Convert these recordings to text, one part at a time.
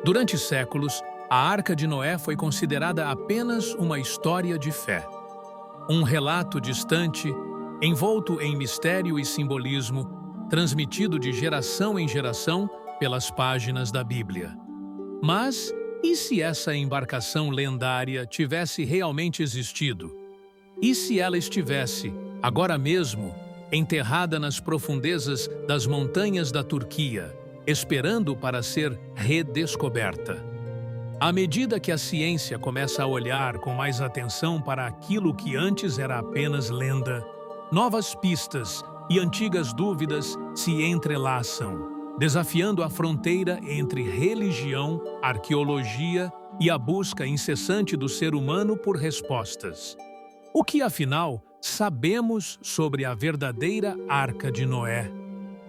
Durante séculos, a Arca de Noé foi considerada apenas uma história de fé. Um relato distante, envolto em mistério e simbolismo, transmitido de geração em geração pelas páginas da Bíblia. Mas, e se essa embarcação lendária tivesse realmente existido? E se ela estivesse, agora mesmo, enterrada nas profundezas das montanhas da Turquia, esperando para ser redescoberta? À medida que a ciência começa a olhar com mais atenção para aquilo que antes era apenas lenda, novas pistas e antigas dúvidas se entrelaçam, desafiando a fronteira entre religião, arqueologia e a busca incessante do ser humano por respostas. O que, afinal, sabemos sobre a verdadeira Arca de Noé?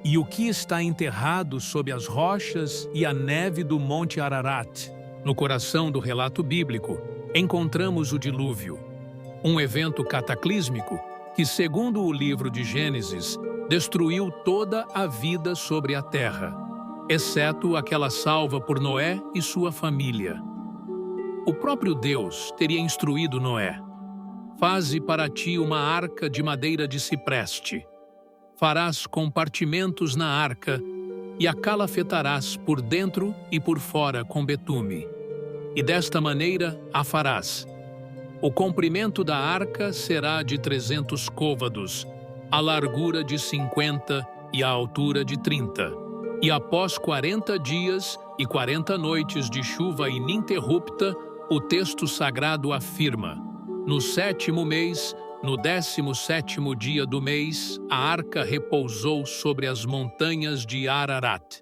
E o que está enterrado sob as rochas e a neve do Monte Ararat? No coração do relato bíblico, encontramos o dilúvio, um evento cataclísmico que, segundo o livro de Gênesis, destruiu toda a vida sobre a terra, exceto aquela salva por Noé e sua família. O próprio Deus teria instruído Noé: faze para ti uma arca de madeira de cipreste. Farás compartimentos na arca e a calafetarás por dentro e por fora com betume. E desta maneira a farás. O comprimento da arca será de 300 côvados, a largura de 50 e a altura de 30. E após 40 dias e 40 noites de chuva ininterrupta, o texto sagrado afirma: no 7º mês, no 17º dia do mês, a arca repousou sobre as montanhas de Ararat.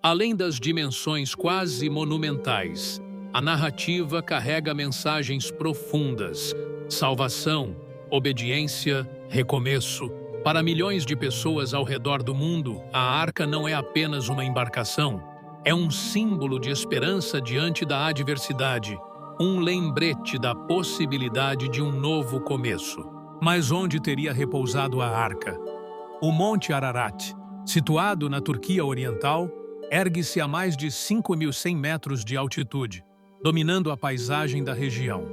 Além das dimensões quase monumentais, a narrativa carrega mensagens profundas: salvação, obediência, recomeço. Para milhões de pessoas ao redor do mundo, a arca não é apenas uma embarcação, é um símbolo de esperança diante da adversidade, um lembrete da possibilidade de um novo começo. Mas onde teria repousado a arca? O Monte Ararat, situado na Turquia Oriental, ergue-se a mais de 5.100 metros de altitude, dominando a paisagem da região.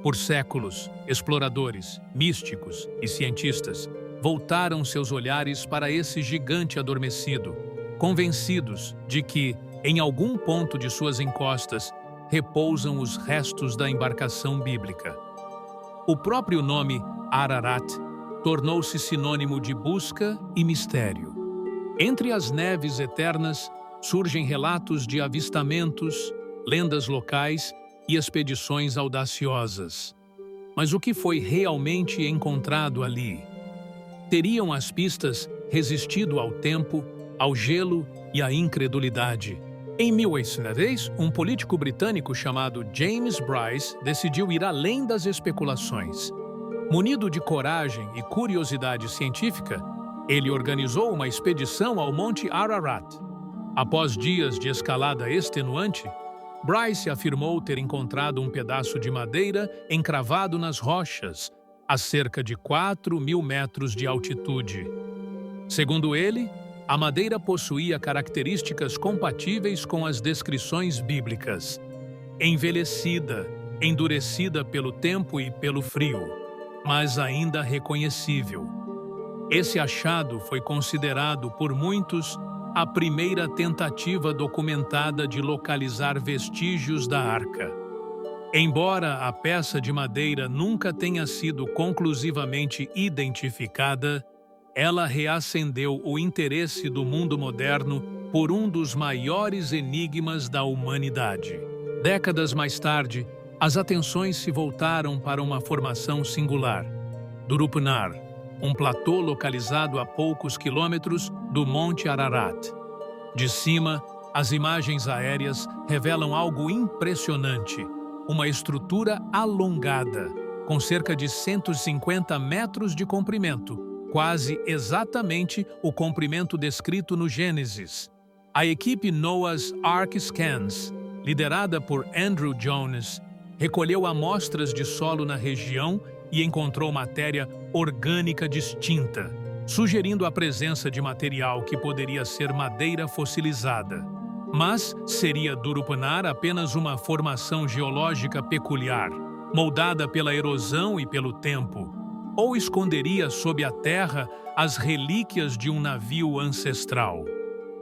Por séculos, exploradores, místicos e cientistas voltaram seus olhares para esse gigante adormecido, convencidos de que, em algum ponto de suas encostas, repousam os restos da embarcação bíblica. O próprio nome Ararat tornou-se sinônimo de busca e mistério. Entre as neves eternas surgem relatos de avistamentos, lendas locais e expedições audaciosas. Mas o que foi realmente encontrado ali? Teriam as pistas resistido ao tempo, ao gelo e à incredulidade? Em 1810, um político britânico chamado James Bryce decidiu ir além das especulações. Munido de coragem e curiosidade científica, ele organizou uma expedição ao Monte Ararat. Após dias de escalada extenuante, Bryce afirmou ter encontrado um pedaço de madeira encravado nas rochas, a cerca de 4.000 metros de altitude. Segundo ele, a madeira possuía características compatíveis com as descrições bíblicas: envelhecida, endurecida pelo tempo e pelo frio, mas ainda reconhecível. Esse achado foi considerado por muitos a primeira tentativa documentada de localizar vestígios da arca. Embora a peça de madeira nunca tenha sido conclusivamente identificada, ela reacendeu o interesse do mundo moderno por um dos maiores enigmas da humanidade. Décadas mais tarde, as atenções se voltaram para uma formação singular: Durupnar, um platô localizado a poucos quilômetros do Monte Ararat. De cima, as imagens aéreas revelam algo impressionante: uma estrutura alongada, com cerca de 150 metros de comprimento, quase exatamente o comprimento descrito no Gênesis. A equipe Noah's Ark Scans, liderada por Andrew Jones, recolheu amostras de solo na região e encontrou matéria orgânica distinta, sugerindo a presença de material que poderia ser madeira fossilizada. Mas seria Durupanar apenas uma formação geológica peculiar, moldada pela erosão e pelo tempo, ou esconderia sob a terra as relíquias de um navio ancestral?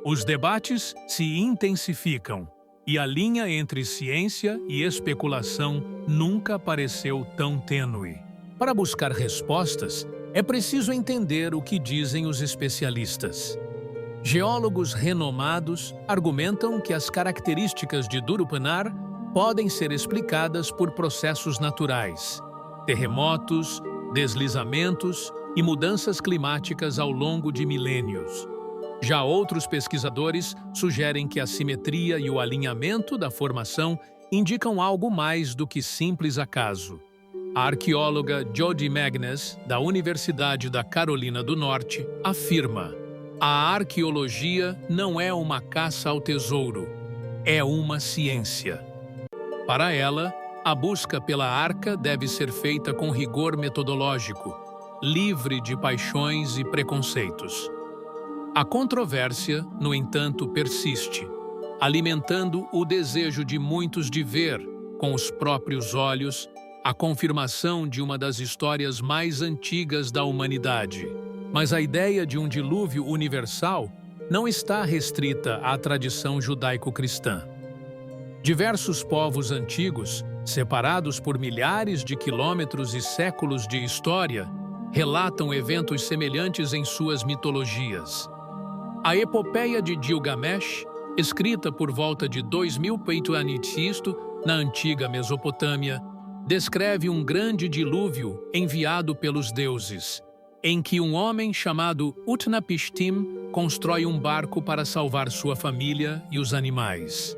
Os debates se intensificam, e a linha entre ciência e especulação nunca pareceu tão tênue. Para buscar respostas, é preciso entender o que dizem os especialistas. Geólogos renomados argumentam que as características de Durupanar podem ser explicadas por processos naturais, terremotos, deslizamentos e mudanças climáticas ao longo de milênios. Já outros pesquisadores sugerem que a simetria e o alinhamento da formação indicam algo mais do que simples acaso. A arqueóloga Jodie Magness, da Universidade da Carolina do Norte, afirma: a arqueologia não é uma caça ao tesouro, é uma ciência. Para ela, a busca pela arca deve ser feita com rigor metodológico, livre de paixões e preconceitos. A controvérsia, no entanto, persiste, alimentando o desejo de muitos de ver, com os próprios olhos, a confirmação de uma das histórias mais antigas da humanidade. Mas a ideia de um dilúvio universal não está restrita à tradição judaico-cristã. Diversos povos antigos, separados por milhares de quilômetros e séculos de história, relatam eventos semelhantes em suas mitologias. A epopeia de Gilgamesh, escrita por volta de 2000 a.C. na antiga Mesopotâmia, descreve um grande dilúvio enviado pelos deuses, em que um homem chamado Utnapishtim constrói um barco para salvar sua família e os animais.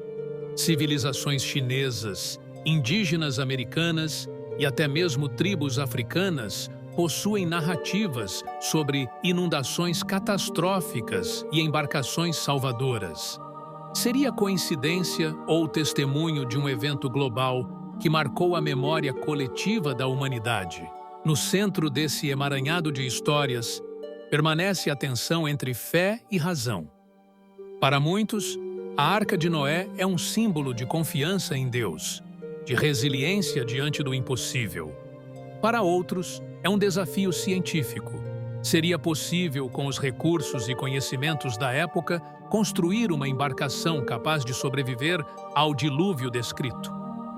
Civilizações chinesas, indígenas americanas e até mesmo tribos africanas possuem narrativas sobre inundações catastróficas e embarcações salvadoras. Seria coincidência ou testemunho de um evento global que marcou a memória coletiva da humanidade? No centro desse emaranhado de histórias, permanece a tensão entre fé e razão. Para muitos, a Arca de Noé é um símbolo de confiança em Deus, de resiliência diante do impossível. Para outros, é um desafio científico. Seria possível, com os recursos e conhecimentos da época, construir uma embarcação capaz de sobreviver ao dilúvio descrito.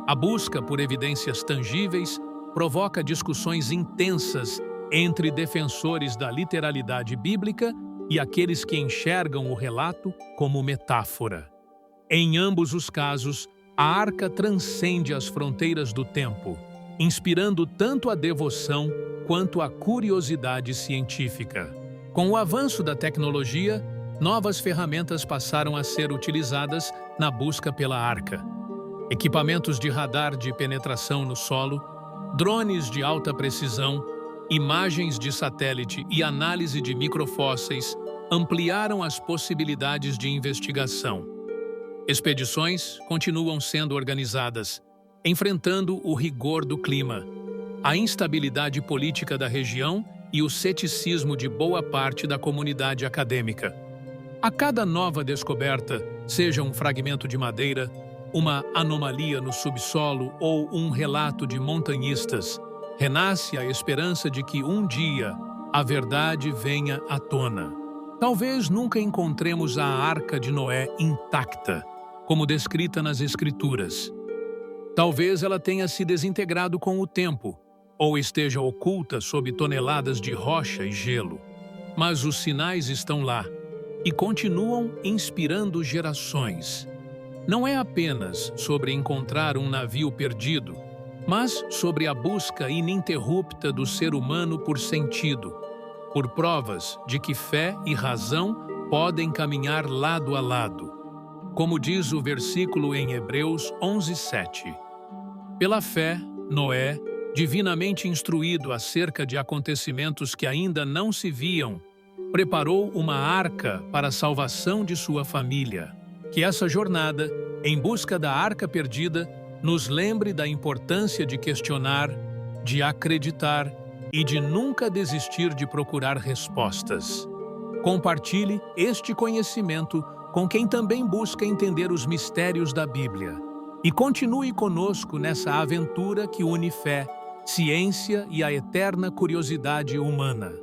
A busca por evidências tangíveis provoca discussões intensas entre defensores da literalidade bíblica e aqueles que enxergam o relato como metáfora. Em ambos os casos, a arca transcende as fronteiras do tempo, inspirando tanto a devoção quanto a curiosidade científica. Com o avanço da tecnologia, novas ferramentas passaram a ser utilizadas na busca pela arca. Equipamentos de radar de penetração no solo, drones de alta precisão, imagens de satélite e análise de microfósseis ampliaram as possibilidades de investigação. Expedições continuam sendo organizadas, enfrentando o rigor do clima, a instabilidade política da região e o ceticismo de boa parte da comunidade acadêmica. A cada nova descoberta, seja um fragmento de madeira, uma anomalia no subsolo ou um relato de montanhistas, renasce a esperança de que um dia a verdade venha à tona. Talvez nunca encontremos a Arca de Noé intacta, como descrita nas Escrituras. Talvez ela tenha se desintegrado com o tempo, ou esteja oculta sob toneladas de rocha e gelo. Mas os sinais estão lá e continuam inspirando gerações. Não é apenas sobre encontrar um navio perdido, mas sobre a busca ininterrupta do ser humano por sentido, por provas de que fé e razão podem caminhar lado a lado. Como diz o versículo em Hebreus 11:7. Pela fé, Noé, divinamente instruído acerca de acontecimentos que ainda não se viam, preparou uma arca para a salvação de sua família. Que essa jornada, em busca da arca perdida, nos lembre da importância de questionar, de acreditar e de nunca desistir de procurar respostas. Compartilhe este conhecimento com quem também busca entender os mistérios da Bíblia. E continue conosco nessa aventura que une fé, ciência e a eterna curiosidade humana.